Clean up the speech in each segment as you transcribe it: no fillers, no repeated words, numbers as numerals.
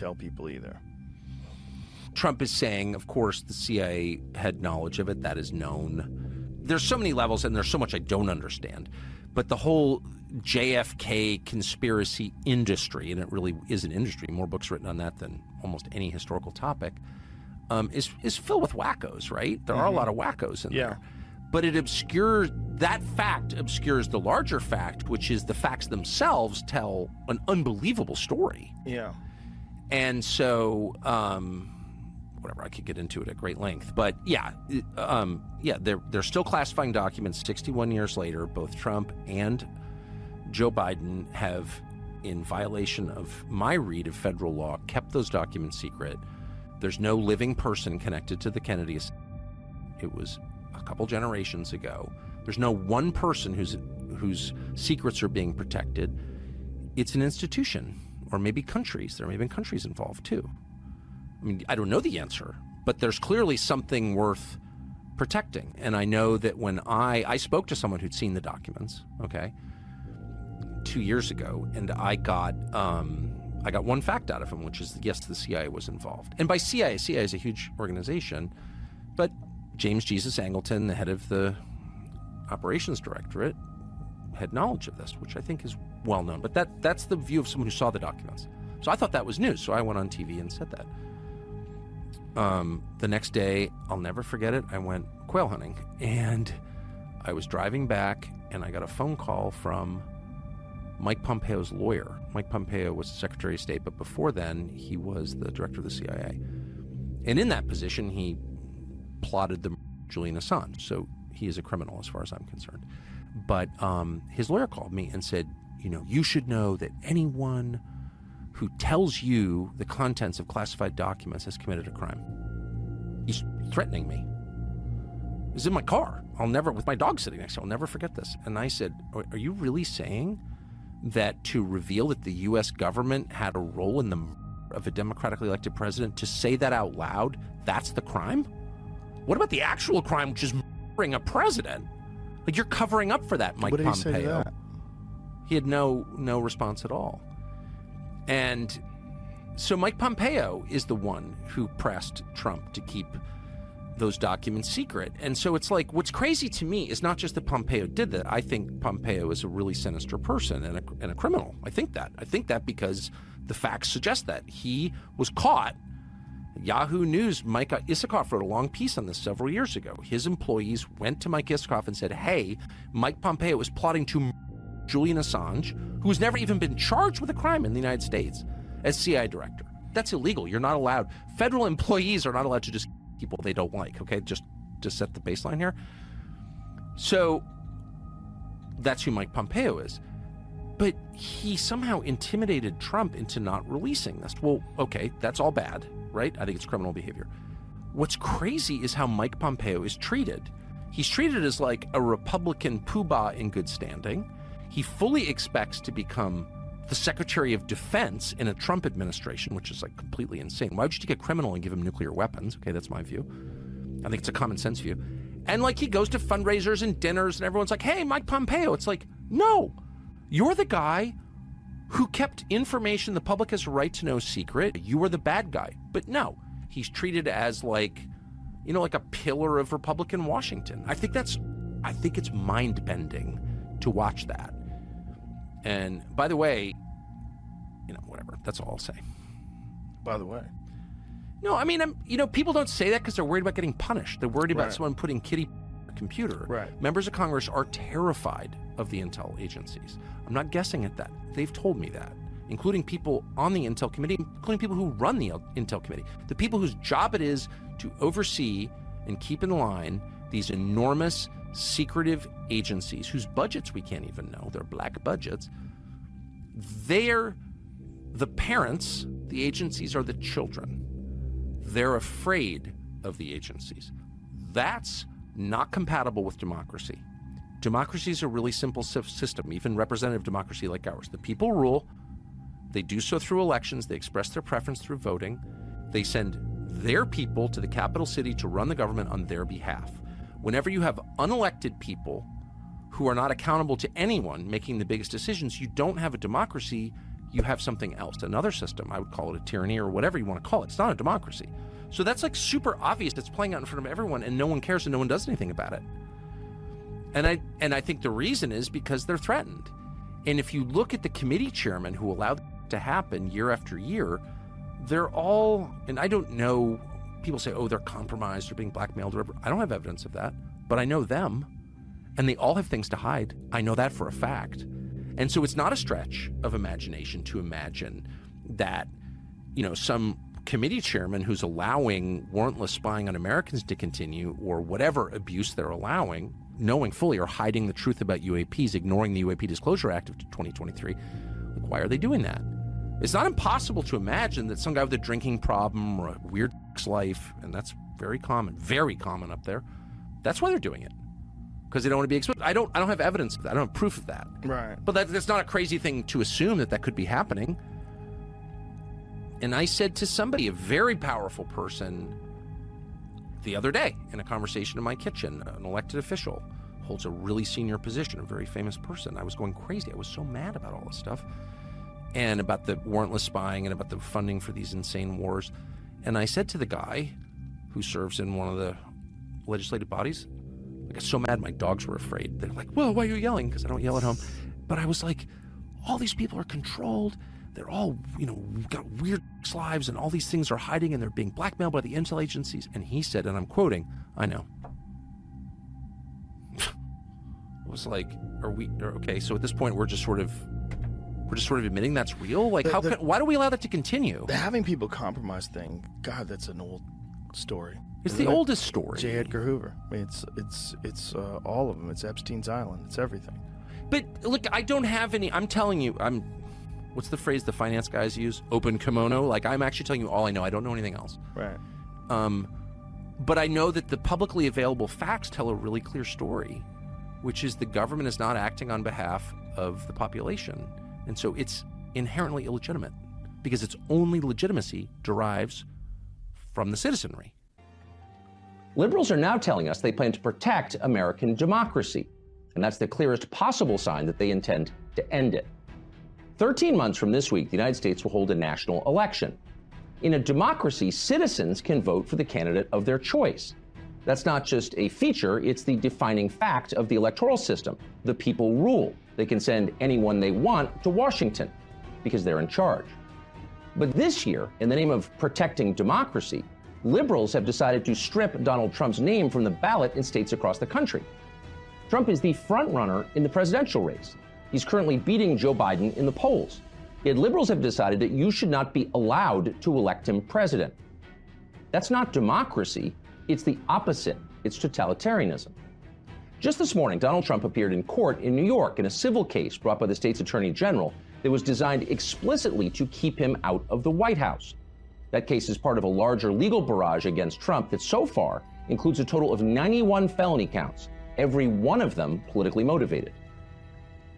tell people either. Trump is saying, of course, the CIA had knowledge of it. That is known. There's so many levels, and there's so much I don't understand. But the whole JFK conspiracy industry, and it really is an industry, more books written on that than almost any historical topic, is filled with wackos, right? There are a lot of wackos in there. But that fact obscures the larger fact, which is the facts themselves tell an unbelievable story. Yeah. And so, whatever, I could get into it at great length. But they're still classifying documents 61 years later. Both Trump and Joe Biden have, in violation of my read of federal law, kept those documents secret. There's no living person connected to the Kennedys. It was a couple generations ago. There's no one person whose secrets are being protected. It's an institution, or maybe countries. There may have been countries involved too. I mean, I don't know the answer, but there's clearly something worth protecting. And I know that when I spoke to someone who'd seen the documents, 2 years ago, and I got one fact out of him, which is yes, the CIA was involved. And by CIA is a huge organization, but James Jesus Angleton, the head of the operations directorate, had knowledge of this, which I think is well known. But that's the view of someone who saw the documents. So I thought that was news. So I went on TV and said that. The next day, I'll never forget it, I went quail hunting. And I was driving back, and I got a phone call from Mike Pompeo's lawyer. Mike Pompeo was the Secretary of State, but before then, he was the director of the CIA. And in that position, he plotted the Julian Assange. So he is a criminal as far as I'm concerned. But his lawyer called me and said, you should know that anyone who tells you the contents of classified documents has committed a crime. He's threatening me. He's in my car. With my dog sitting next to me. I'll never forget this. And I said, are you really saying that to reveal that the U.S. government had a role in the murder of a democratically elected president, to say that out loud, that's the crime? What about the actual crime, which is murdering a president? Like, you're covering up for that, Mike Pompeo. What did he say to that? He had no response at all. And so Mike Pompeo is the one who pressed Trump to keep those documents secret. And so it's like, what's crazy to me is not just that Pompeo did that. I think Pompeo is a really sinister person and a criminal. I think that because the facts suggest that. He was caught. Yahoo News, Mike Isikoff wrote a long piece on this several years ago. His employees went to Mike Isikoff and said, hey, Mike Pompeo is plotting to murder Julian Assange, who's never even been charged with a crime in the United States, as CIA director. That's illegal. You're not allowed. Federal employees are not allowed to just people they don't like, okay? Just to set the baseline here. So that's who Mike Pompeo is. But he somehow intimidated Trump into not releasing this. Well, okay, that's all bad, right? I think it's criminal behavior. What's crazy is how Mike Pompeo is treated. He's treated as like a Republican poobah in good standing. He fully expects to become the Secretary of Defense in a Trump administration, which is like completely insane. Why would you take a criminal and give him nuclear weapons? Okay, that's my view. I think it's a common sense view. And like, he goes to fundraisers and dinners and everyone's like, hey, Mike Pompeo. It's like, no, you're the guy who kept information the public has a right to know secret. You were the bad guy. But no, he's treated as like, like a pillar of Republican Washington. I think it's mind-bending to watch that. And by the way, whatever, that's all I'll say. By the way. No, I mean, people don't say that because they're worried about getting punished. They're worried about someone putting kitty on a computer. Right. Members of Congress are terrified of the intel agencies. I'm not guessing at that. They've told me that, including people on the Intel Committee, including people who run the Intel Committee, the people whose job it is to oversee and keep in line these enormous secretive agencies whose budgets we can't even know. They're black budgets. They're the parents. The agencies are the children. They're afraid of the agencies. That's not compatible with democracy. Democracy is a really simple system, even representative democracy like ours. The people rule. They do so through elections. They express their preference through voting. They send their people to the capital city to run the government on their behalf. Whenever you have unelected people who are not accountable to anyone making the biggest decisions, you don't have a democracy, you have something else, another system. I would call it a tyranny or whatever you want to call it. It's not a democracy. So that's like super obvious. It's playing out in front of everyone, and no one cares and no one does anything about it. And I think the reason is because they're threatened. And if you look at the committee chairmen who allowed it to happen year after year, they're all, and I don't know, people say, oh, they're compromised or being blackmailed or whatever. I don't have evidence of that, but I know them, and they all have things to hide. I know that for a fact. And so it's not a stretch of imagination to imagine that, you know, some committee chairman who's allowing warrantless spying on Americans to continue, or whatever abuse they're allowing, knowing fully or hiding the truth about UAPs, ignoring the UAP Disclosure Act of 2023. Like, why are they doing that? It's not impossible to imagine that some guy with a drinking problem or a weird life, and that's very common up there, that's why they're doing it. Because they don't want to be exposed. I don't have evidence of that. I don't have proof of that. Right. But that's not a crazy thing to assume that could be happening. And I said to somebody, a very powerful person, the other day in a conversation in my kitchen, an elected official, holds a really senior position, a very famous person. I was going crazy. I was so mad about all this stuff, and about the warrantless spying and about the funding for these insane wars. And I said to the guy who serves in one of the legislative bodies, I got so mad my dogs were afraid. They're like, well, why are you yelling? Because I don't yell at home. But I was like, all these people are controlled. They're all, you know, got weird lives, and all these things are hiding, and they're being blackmailed by the intel agencies. And he said, and I'm quoting, I know. I was like, okay, so at this point we're just sort of admitting that's real? Like, why do we allow that to continue? The having people compromise thing, God, that's an old story. It's the oldest story. J. Edgar Hoover. I mean, it's all of them. It's Epstein's Island. It's everything. But look, I don't have any. I'm telling you, what's the phrase the finance guys use? Open kimono. Like, I'm actually telling you all I know. I don't know anything else. Right. But I know that the publicly available facts tell a really clear story, which is the government is not acting on behalf of the population. And so it's inherently illegitimate, because its only legitimacy derives from the citizenry. Liberals are now telling us they plan to protect American democracy, and that's the clearest possible sign that they intend to end it. 13 months from this week, the United States will hold a national election. In a democracy, citizens can vote for the candidate of their choice. That's not just a feature, it's the defining fact of the electoral system. The people rule. They can send anyone they want to Washington because they're in charge. But this year, in the name of protecting democracy, liberals have decided to strip Donald Trump's name from the ballot in states across the country. Trump is the frontrunner in the presidential race. He's currently beating Joe Biden in the polls. Yet liberals have decided that you should not be allowed to elect him president. That's not democracy. It's the opposite. It's totalitarianism. Just this morning, Donald Trump appeared in court in New York in a civil case brought by the state's attorney general that was designed explicitly to keep him out of the White House. That case is part of a larger legal barrage against Trump that so far includes a total of 91 felony counts, every one of them politically motivated.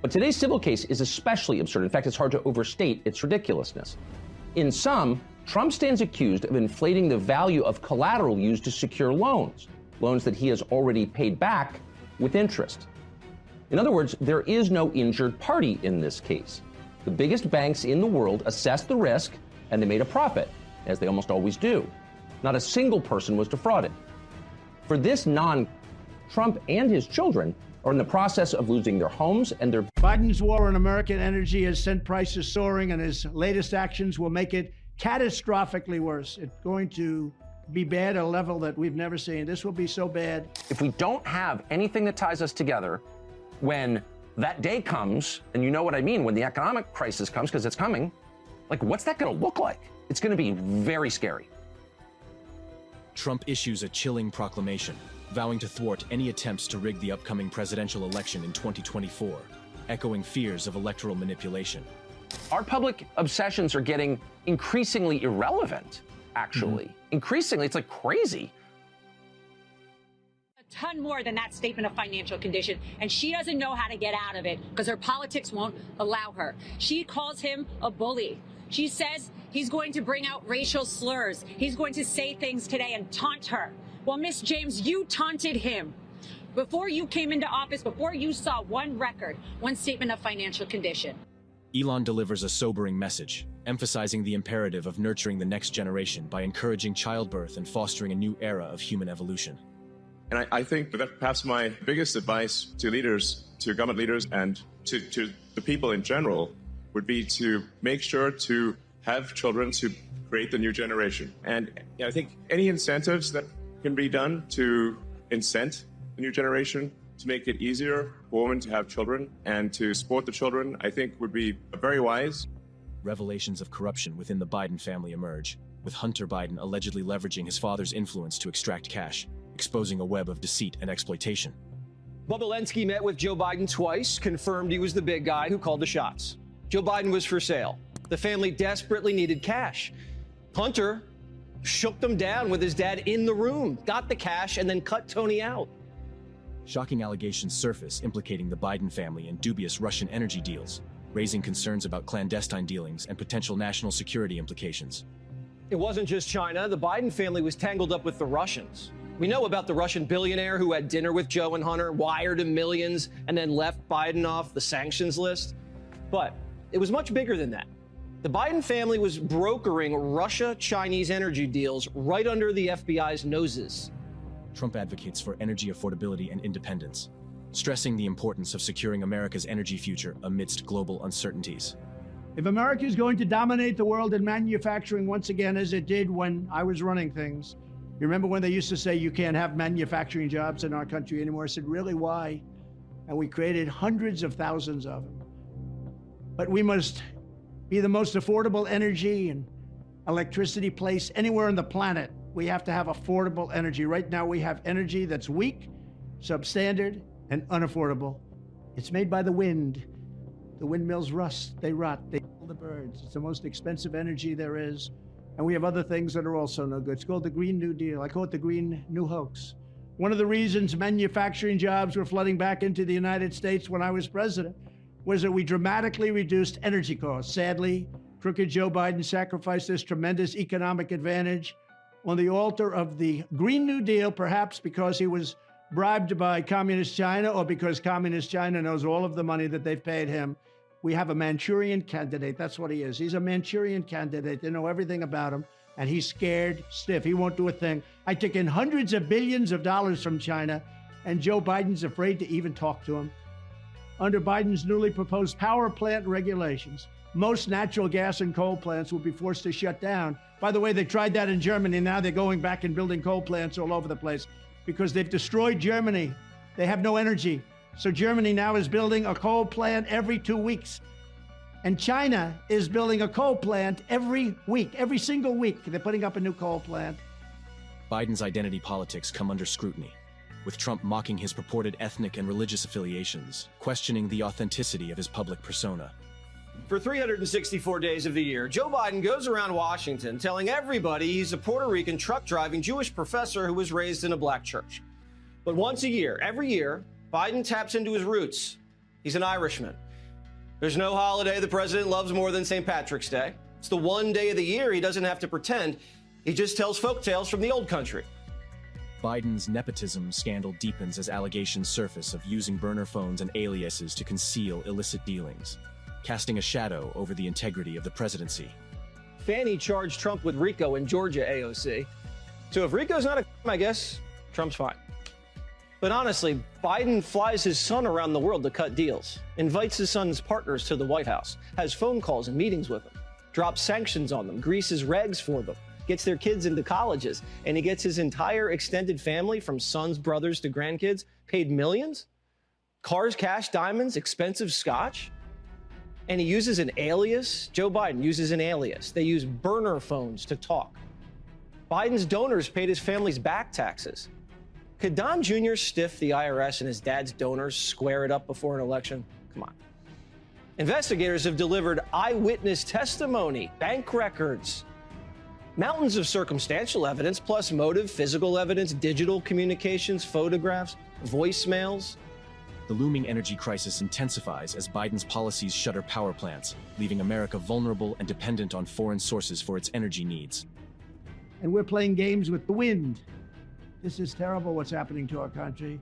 But today's civil case is especially absurd. In fact, it's hard to overstate its ridiculousness. In sum, Trump stands accused of inflating the value of collateral used to secure loans that he has already paid back with interest. In other words, there is no injured party in this case. The biggest banks in the world assessed the risk and they made a profit, as they almost always do. Not a single person was defrauded. For this Trump and his children are in the process of losing their homes and their... Biden's war on American energy has sent prices soaring, and his latest actions will make it catastrophically worse. It's going to be bad at a level that we've never seen. This will be so bad. If we don't have anything that ties us together when that day comes, and you know what I mean, when the economic crisis comes, because it's coming, like, what's that going to look like? It's going to be very scary. Trump issues a chilling proclamation, vowing to thwart any attempts to rig the upcoming presidential election in 2024, echoing fears of electoral manipulation. Our public obsessions are getting increasingly irrelevant, actually. Increasingly, it's like crazy. A ton more than that statement of financial condition, and she doesn't know how to get out of it because her politics won't allow her. She calls him a bully. She says he's going to bring out racial slurs. He's going to say things today and taunt her. Well, Miss James, you taunted him. Before you came into office, before you saw one record, one statement of financial condition. Elon delivers a sobering message, emphasizing the imperative of nurturing the next generation by encouraging childbirth and fostering a new era of human evolution. And I think that perhaps my biggest advice to leaders, to government leaders, and to the people in general would be to make sure to have children to create the new generation. And I think any incentives that can be done to incent the new generation, to make it easier for women to have children and to support the children, I think would be very wise. Revelations of corruption within the Biden family emerge, with Hunter Biden allegedly leveraging his father's influence to extract cash, exposing a web of deceit and exploitation. Bobulinski met with Joe Biden twice, confirmed he was the big guy who called the shots. Joe Biden was for sale. The family desperately needed cash. Hunter shook them down with his dad in the room, got the cash, and then cut Tony out. Shocking allegations surface implicating the Biden family in dubious Russian energy deals, raising concerns about clandestine dealings and potential national security implications. It wasn't just China. The Biden family was tangled up with the Russians. We know about the Russian billionaire who had dinner with Joe and Hunter, wired him millions, and then left Biden off the sanctions list. But it was much bigger than that. The Biden family was brokering Russia-Chinese energy deals right under the FBI's noses. Trump advocates for energy affordability and independence, stressing the importance of securing America's energy future amidst global uncertainties. If America is going to dominate the world in manufacturing once again, as it did when I was running things, you remember when they used to say you can't have manufacturing jobs in our country anymore? I said, really, why? And we created hundreds of thousands of them. But we must be the most affordable energy and electricity place anywhere on the planet. We have to have affordable energy. Right now we have energy that's weak, substandard, and unaffordable. It's made by the wind. The windmills rust, they rot, they kill the birds. It's the most expensive energy there is. And we have other things that are also no good. It's called the Green New Deal. I call it the Green New Hoax. One of the reasons manufacturing jobs were flooding back into the United States when I was president was that we dramatically reduced energy costs. Sadly, crooked Joe Biden sacrificed this tremendous economic advantage on the altar of the Green New Deal, perhaps because he was bribed by Communist China or because Communist China knows all of the money that they've paid him. We have a Manchurian candidate. That's what he is. He's a Manchurian candidate. They know everything about him, and he's scared stiff. He won't do a thing. I took in hundreds of billions of dollars from China, and Joe Biden's afraid to even talk to him. Under Biden's newly proposed power plant regulations, most natural gas and coal plants will be forced to shut down. By the way, they tried that in Germany. Now they're going back and building coal plants all over the place because they've destroyed Germany. They have no energy. So Germany now is building a coal plant every 2 weeks. And China is building a coal plant every week, every single week. They're putting up a new coal plant. Biden's identity politics come under scrutiny, with Trump mocking his purported ethnic and religious affiliations, questioning the authenticity of his public persona. For 364 days of the year, Joe Biden goes around Washington telling everybody he's a Puerto Rican truck-driving Jewish professor who was raised in a black church. But once a year, every year, Biden taps into his roots. He's an Irishman. There's no holiday the president loves more than St. Patrick's Day. It's the one day of the year he doesn't have to pretend. He just tells folk tales from the old country. Biden's nepotism scandal deepens as allegations surface of using burner phones and aliases to conceal illicit dealings, casting a shadow over the integrity of the presidency. Fannie charged Trump with RICO in Georgia AOC. So if RICO's not a I guess Trump's fine. But honestly, Biden flies his son around the world to cut deals, invites his son's partners to the White House, has phone calls and meetings with them, drops sanctions on them, greases regs for them, gets their kids into colleges, and he gets his entire extended family, from sons, brothers to grandkids, paid millions? Cars, cash, diamonds, expensive scotch? And he uses an alias. Joe Biden uses an alias. They use burner phones to talk. Biden's donors paid his family's back taxes. Could Don Jr. stiff the IRS and his dad's donors square it up before an election? Come on. Investigators have delivered eyewitness testimony, bank records, mountains of circumstantial evidence, plus motive, physical evidence, digital communications, photographs, voicemails. The looming energy crisis intensifies as Biden's policies shutter power plants, leaving America vulnerable and dependent on foreign sources for its energy needs. And we're playing games with the wind. This is terrible what's happening to our country.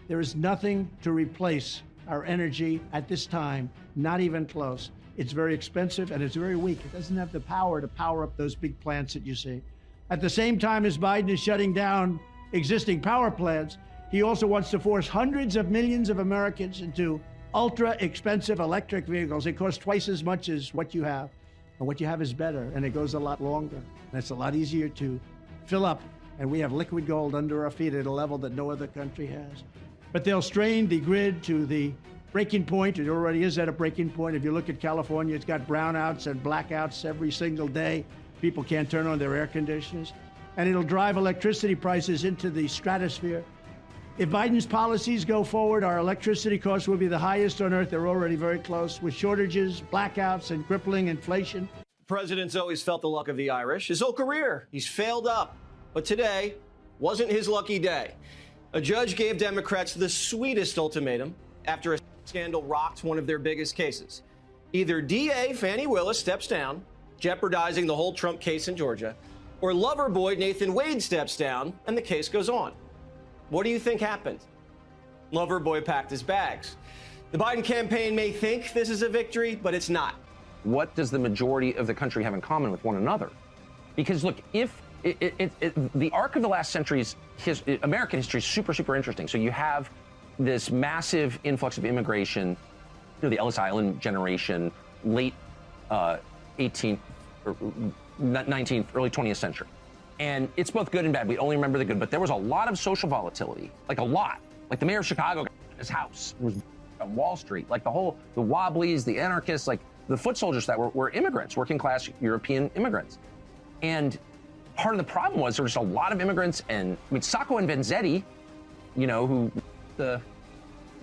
There is nothing to replace our energy at this time, not even close. It's very expensive and it's very weak. It doesn't have the power to power up those big plants that you see. At the same time as Biden is shutting down existing power plants, he also wants to force hundreds of millions of Americans into ultra expensive electric vehicles. It costs twice as much as what you have. And what you have is better, and it goes a lot longer. And it's a lot easier to fill up. And we have liquid gold under our feet at a level that no other country has. But they'll strain the grid to the breaking point. It already is at a breaking point. If you look at California, it's got brownouts and blackouts every single day. People can't turn on their air conditioners. And it'll drive electricity prices into the stratosphere. If Biden's policies go forward, our electricity costs will be the highest on earth. They're already very close, with shortages, blackouts, and crippling inflation. The president's always felt the luck of the Irish. His whole career, he's failed up. But today wasn't his lucky day. A judge gave Democrats the sweetest ultimatum after a scandal rocked one of their biggest cases. Either DA Fani Willis steps down, jeopardizing the whole Trump case in Georgia, or lover boy Nathan Wade steps down and the case goes on. What do you think happened? Loverboy packed his bags. The Biden campaign may think this is a victory, but it's not. What does the majority of the country have in common with one another? Because look, if the arc of the last century's American history is super, super interesting. So you have this massive influx of immigration, the Ellis Island generation, late 18th, or 19th, early 20th century. And it's both good and bad. We only remember the good, but there was a lot of social volatility, like a lot. Like the mayor of Chicago got in his house, was on Wall Street, like the Wobblies, the anarchists, like the foot soldiers that were immigrants, working class European immigrants. And part of the problem was there was a lot of immigrants, and I mean, Sacco and Vanzetti, you know, who the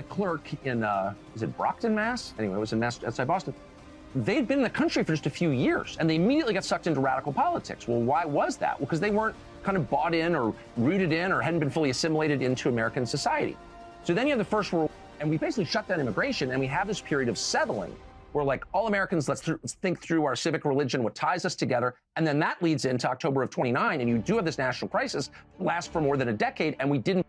clerk in, is it Brockton, Mass? Anyway, it was in Mass, outside Boston. They'd been in the country for just a few years, and they immediately got sucked into radical politics. Well, why was that? Well, because they weren't kind of bought in or rooted in or hadn't been fully assimilated into American society. So then you have the First World War, and we basically shut down immigration, and we have this period of settling where, like, all Americans, let's think through our civic religion, what ties us together, and then that leads into October of 29, and you do have this national crisis, last for more than a decade, and we didn't.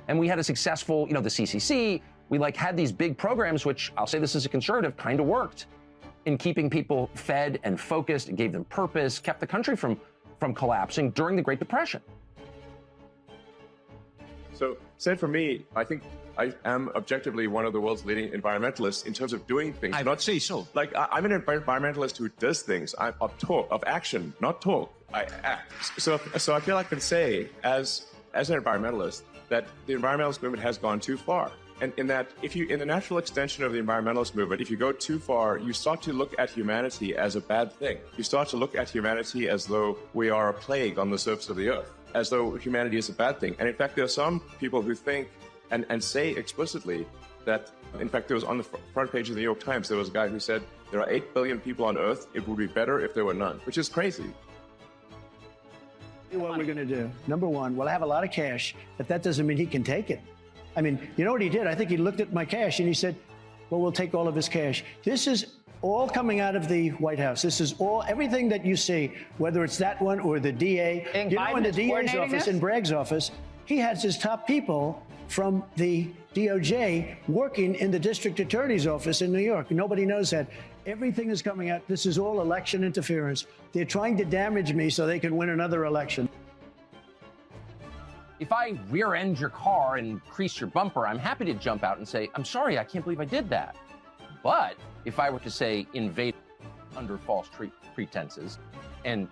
And we had a successful, you know, the CCC, we like had these big programs, which I'll say this as a conservative, kind of worked in keeping people fed and focused, and gave them purpose, kept the country from collapsing during the Great Depression. So, said for me, I think I am objectively one of the world's leading environmentalists in terms of doing things. I would say so. Like, I'm an environmentalist who does things. I'm of action, not talk. I act. So I feel I can say, as an environmentalist, that the environmentalist movement has gone too far. And in that, in the natural extension of the environmentalist movement, if you go too far, you start to look at humanity as a bad thing. You start to look at humanity as though we are a plague on the surface of the earth, as though humanity is a bad thing. And in fact, there are some people who think and say explicitly that, in fact, there was on the front page of the New York Times, there was a guy who said, there are 8 billion people on earth, it would be better if there were none, which is crazy. What we're going to do, number one, we'll have a lot of cash, but that doesn't mean he can take it. I mean, you know what he did? I think he looked at my cash and he said, well, we'll take all of his cash. This is all coming out of the White House. This is all, everything that you see, whether it's that one or the DA. You know, in the DA's office, in Bragg's office, he has his top people from the DOJ working in the district attorney's office in New York. Nobody knows that. Everything is coming out. This is all election interference. They're trying to damage me so they can win another election. If I rear-end your car and crease your bumper, I'm happy to jump out and say, I'm sorry, I can't believe I did that. But if I were to say invade under false pretenses and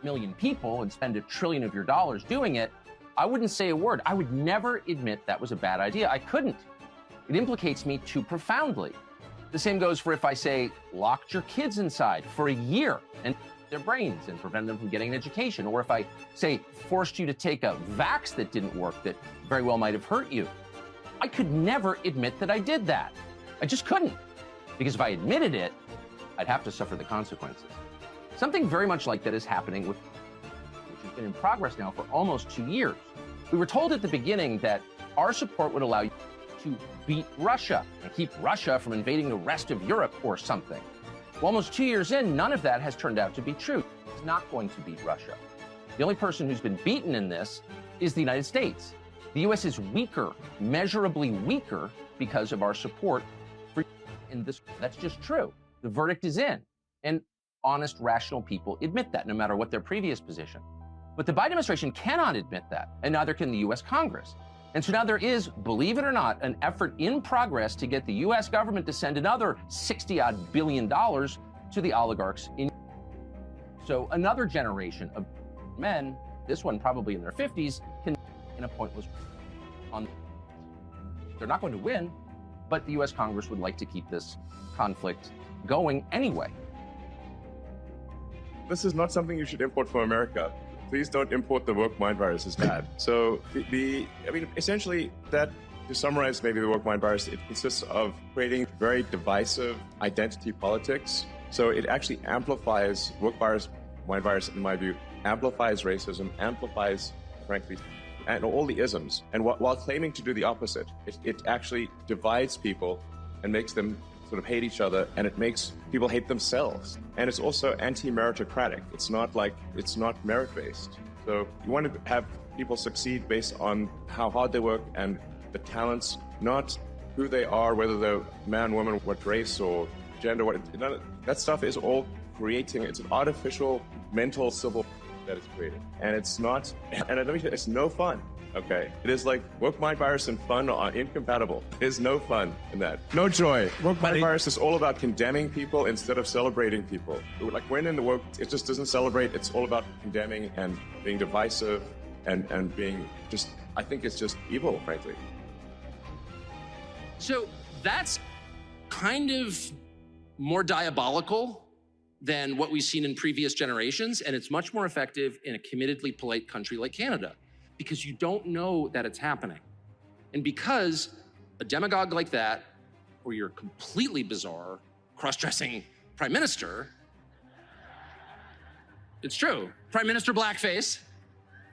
a million people and spend $1 trillion of your dollars doing it, I wouldn't say a word. I would never admit that was a bad idea. I couldn't. It implicates me too profoundly. The same goes for if I say, locked your kids inside for a year and their brains and prevent them from getting an education. Or if I say, forced you to take a vax that didn't work, that very well might have hurt you. I could never admit that I did that. I just couldn't. Because if I admitted it, I'd have to suffer the consequences. Something very much like that is happening with, which has been in progress now for almost 2 years. We were told at the beginning that our support would allow you to beat Russia and keep Russia from invading the rest of Europe or something. Well, almost 2 years in, none of that has turned out to be true. It's not going to beat Russia. The only person who's been beaten in this is the United States. The U.S. is weaker, measurably weaker, because of our support for in this. That's just true. The verdict is in. And honest, rational people admit that, no matter what their previous position. But the Biden administration cannot admit that, and neither can the U.S. Congress. And so now there is, believe it or not, an effort in progress to get the U.S. government to send another $60-odd billion to the oligarchs in. So another generation of men, this one probably in their 50s, can in a pointless on. They're not going to win, but the U.S. Congress would like to keep this conflict going anyway. This is not something you should import from America. Please don't import the woke mind virus. It's bad. So essentially that, to summarize maybe the woke mind virus, it consists of creating very divisive identity politics. So it actually amplifies woke virus, mind virus, in my view, amplifies racism, amplifies, frankly, and all the isms. And while claiming to do the opposite, it actually divides people and makes them sort of hate each other, and it makes people hate themselves. And it's also anti-meritocratic. It's not merit-based. So you want to have people succeed based on how hard they work and the talents, not who they are, whether they're man, woman, what race or gender, that stuff is all creating, it's an artificial mental civil that is created. And it's not, and let me tell you, it's no fun. Okay, it is like woke mind virus and fun are incompatible. There's no fun in that. No joy. Woke mind virus is all about condemning people instead of celebrating people. Like when in the woke, it just doesn't celebrate. It's all about condemning and being divisive and being just, I think it's just evil, frankly. So that's kind of more diabolical than what we've seen in previous generations, and it's much more effective in a committedly polite country like Canada, because you don't know that it's happening. And because a demagogue like that, or your completely bizarre, cross-dressing prime minister, it's true, Prime Minister Blackface,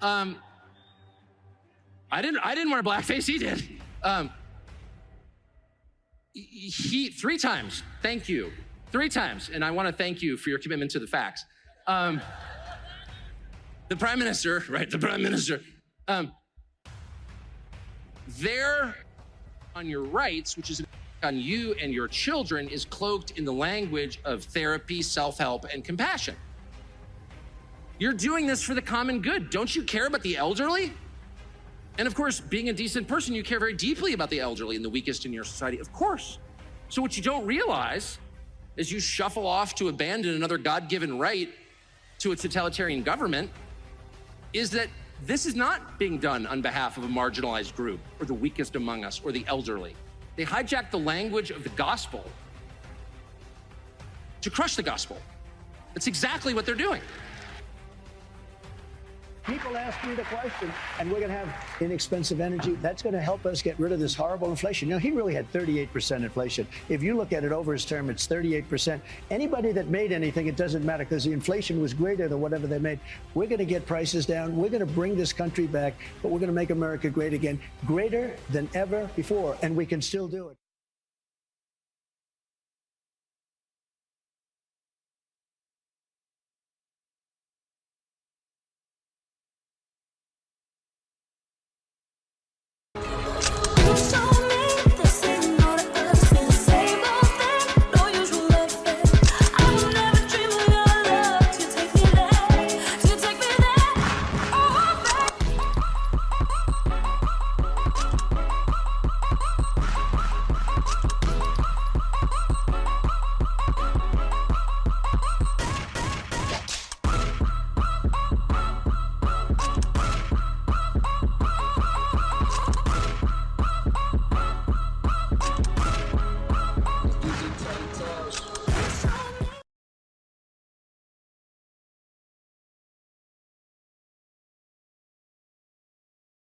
I didn't wear blackface, he did. He 3 times, thank you, 3 times, and I wanna thank you for your commitment to the facts. The Prime Minister, right, the Prime Minister, there on your rights, which is on you and your children, is cloaked in the language of therapy, self-help, and compassion. You're doing this for the common good. Don't you care about the elderly? And of course, being a decent person, you care very deeply about the elderly and the weakest in your society, of course. So what you don't realize is you shuffle off to abandon another God-given right to a totalitarian government is that this is not being done on behalf of a marginalized group or the weakest among us or the elderly. They hijack the language of the gospel to crush the gospel. That's exactly what they're doing. People ask me the question, and we're going to have inexpensive energy. That's going to help us get rid of this horrible inflation. You know, he really had 38% inflation. If you look at it over his term, it's 38%. Anybody that made anything, it doesn't matter because the inflation was greater than whatever they made. We're going to get prices down. We're going to bring this country back, but we're going to make America great again, greater than ever before, and we can still do it.